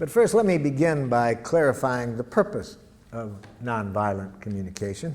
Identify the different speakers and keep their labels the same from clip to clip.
Speaker 1: But first, let me begin by clarifying the purpose of nonviolent communication.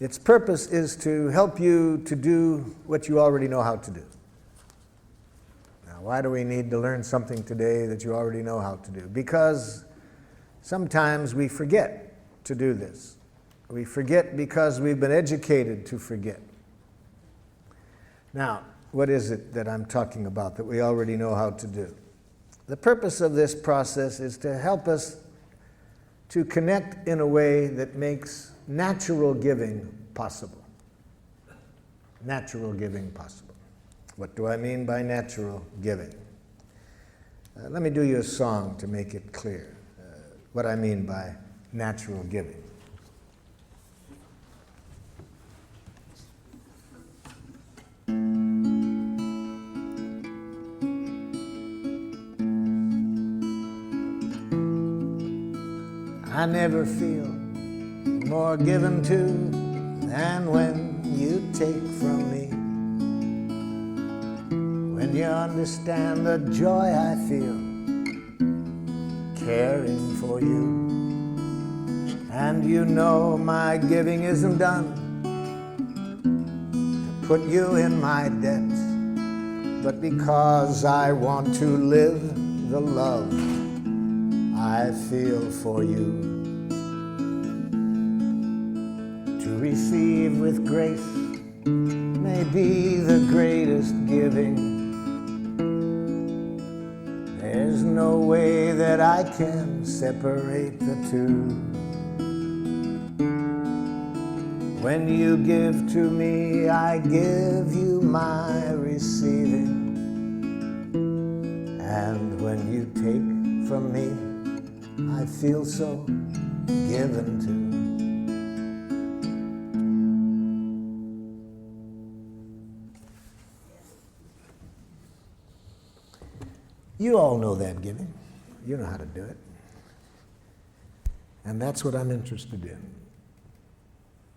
Speaker 1: Its purpose is to help you to do what you already know how to do. Now, why do we need to learn something today that you already know how to do? Because sometimes we forget to do this. We forget because we've been educated to forget. Now, what is it that I'm talking about that we already know how to do? The purpose of this process is to help us to connect in a way that makes natural giving possible. Natural giving possible. What do I mean by natural giving? Let me do you a song to make it clear what I mean by natural giving. I never feel more given to than when you take from me. When you understand the joy I feel caring for you, and you know my giving isn't done to put you in my debt, but because I want to live the love I feel for you. To receive with grace may be the greatest giving. There's no way that I can separate the two. When you give to me, I give you my receiving. And when you take from me, I feel so given to. You all know that giving. You know how to do it. And that's what I'm interested in.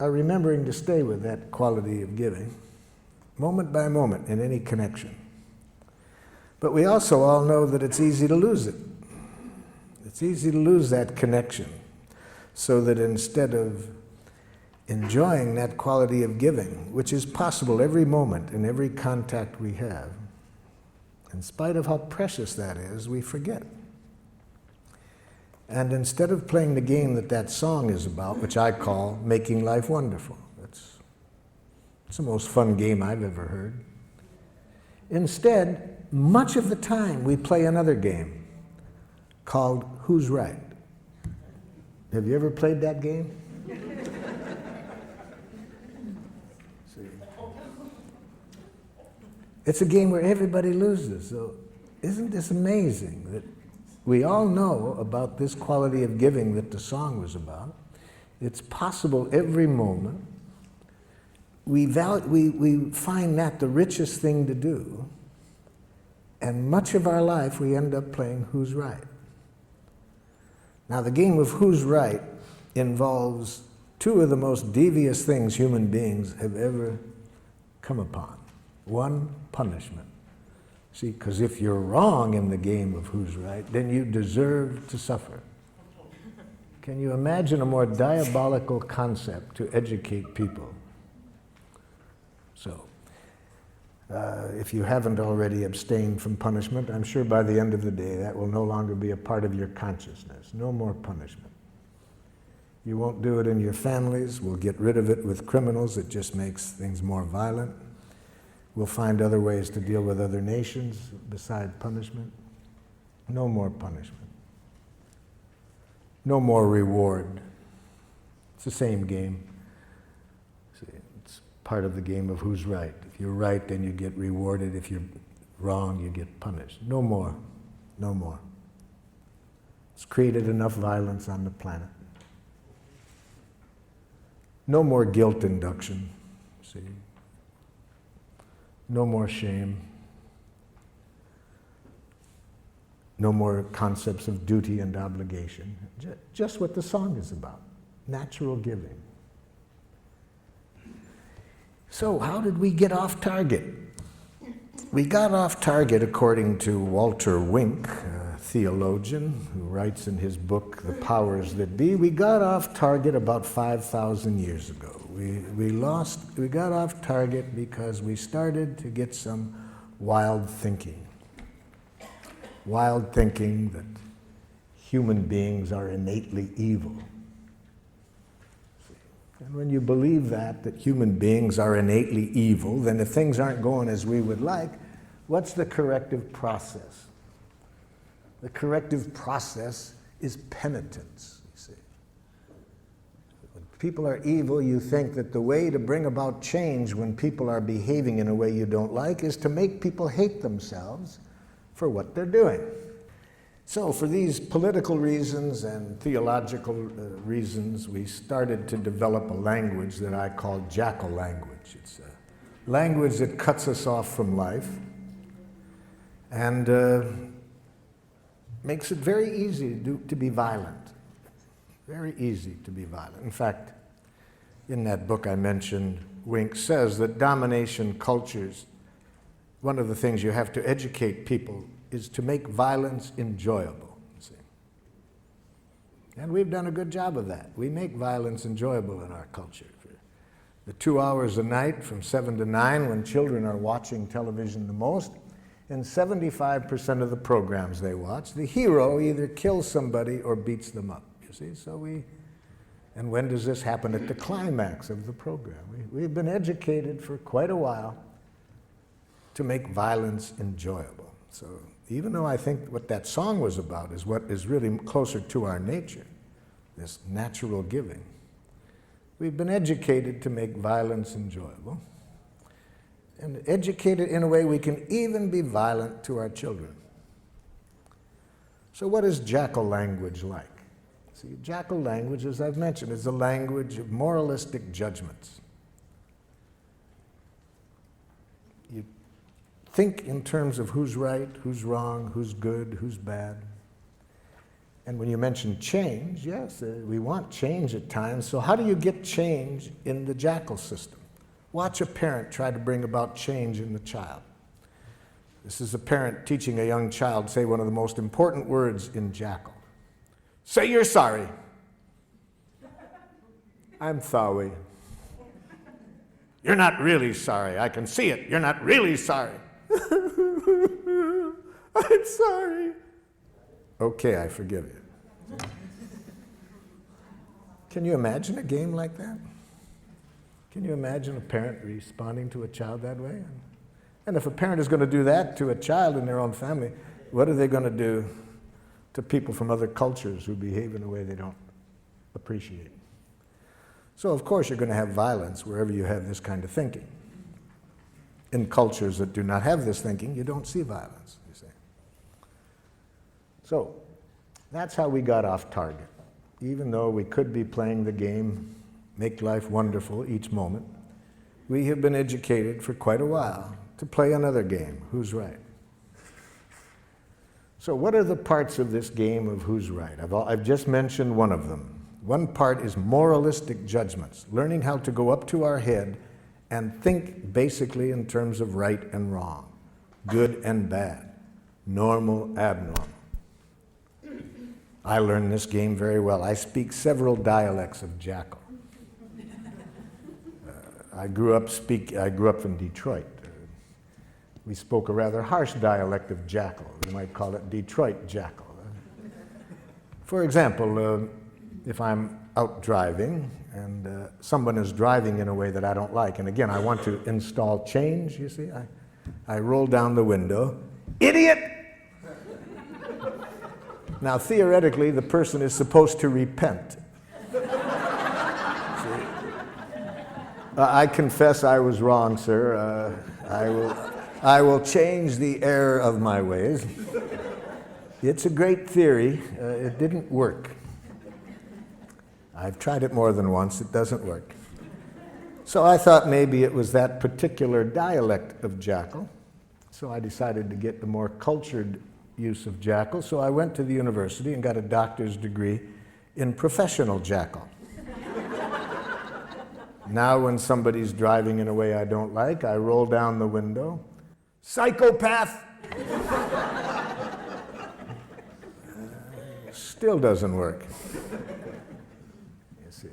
Speaker 1: Remembering to stay with that quality of giving, moment by moment in any connection. But we also all know that it's easy to lose it. It's easy to lose that connection, so that instead of enjoying that quality of giving, which is possible every moment in every contact we have, in spite of how precious that is, we forget. And instead of playing the game that song is about, which I call Making Life Wonderful, it's the most fun game I've ever heard. Instead, much of the time we play another game called Who's Right? Have you ever played that game? See. It's a game where everybody loses. So isn't this amazing that we all know about this quality of giving that the song was about? It's possible every moment. We find that the richest thing to do, and much of our life we end up playing Who's Right? Now, the game of Who's Right involves two of the most devious things human beings have ever come upon. One, punishment. See, because if you're wrong in the game of Who's Right, then you deserve to suffer. Can you imagine a more diabolical concept to educate people? So, if you haven't already abstained from punishment, I'm sure by the end of the day that will no longer be a part of your consciousness. No more punishment. You won't do it in your families. We'll get rid of it with criminals. It just makes things more violent. We'll find other ways to deal with other nations besides punishment. No more punishment. No more reward. It's the same game. See, it's part of the game of Who's Right. If you're right, then you get rewarded. If you're wrong, you get punished. No more. No more. It's created enough violence on the planet. No more guilt induction. See? No more shame. No more concepts of duty and obligation. Just what the song is about. Natural giving. So how did we get off target? We got off target, according to Walter Wink, a theologian who writes in his book, The Powers That Be. We got off target about 5,000 years ago. We got off target because we started to get some wild thinking. Wild thinking that human beings are innately evil. And when you believe that human beings are innately evil, then if things aren't going as we would like, what's the corrective process? The corrective process is penitence, you see. When people are evil, you think that the way to bring about change when people are behaving in a way you don't like is to make people hate themselves for what they're doing. So for these political reasons and theological reasons, we started to develop a language that I call Jackal language. It's a language that cuts us off from life and makes it very easy to be violent. Very easy to be violent. In fact, in that book I mentioned, Wink says that domination cultures, one of the things you have to educate people is to make violence enjoyable, you see. And we've done a good job of that. We make violence enjoyable in our culture. For the 2 hours a night from 7 to 9 when children are watching television the most, in 75% of the programs they watch, the hero either kills somebody or beats them up, you see. And when does this happen? At the climax of the program. We've been educated for quite a while to make violence enjoyable. So even though I think what that song was about is what is really closer to our nature, this natural giving, we've been educated to make violence enjoyable, and educated in a way we can even be violent to our children. So what is Jackal language like? See, Jackal language, as I've mentioned, is a language of moralistic judgments. You think in terms of who's right, who's wrong, who's good, who's bad. And when you mention change, yes, we want change at times. So how do you get change in the Jackal system? Watch a parent try to bring about change in the child. This is a parent teaching a young child say one of the most important words in Jackal. Say you're sorry. I'm sorry. You're not really sorry. I can see it. You're not really sorry. I'm sorry. Okay, I forgive you. Can you imagine a game like that? Can you imagine a parent responding to a child that way? And if a parent is going to do that to a child in their own family, what are they going to do to people from other cultures who behave in a way they don't appreciate? So of course you're going to have violence wherever you have this kind of thinking. In cultures that do not have this thinking, you don't see violence, you see. So that's how we got off target. Even though we could be playing the game, make life wonderful each moment, we have been educated for quite a while to play another game, who's right. So what are the parts of this game of who's right? I've just mentioned one of them. One part is moralistic judgments, learning how to go up to our head and think basically in terms of right and wrong, good and bad, normal, abnormal. I learned this game very well. I speak several dialects of Jackal. I grew up from Detroit. We spoke a rather harsh dialect of Jackal. We might call it Detroit Jackal. For example, if I'm out driving and someone is driving in a way that I don't like, and again, I want to install change, you see, I roll down the window, idiot! Now, theoretically, the person is supposed to repent. I confess I was wrong, sir. I will change the error of my ways. It's a great theory. It didn't work. I've tried it more than once. It doesn't work. So I thought maybe it was that particular dialect of Jackal. So I decided to get the more cultured use of Jackal. So I went to the university and got a doctor's degree in professional Jackal. Now when somebody's driving in a way I don't like, I roll down the window. Psychopath! still doesn't work. You see.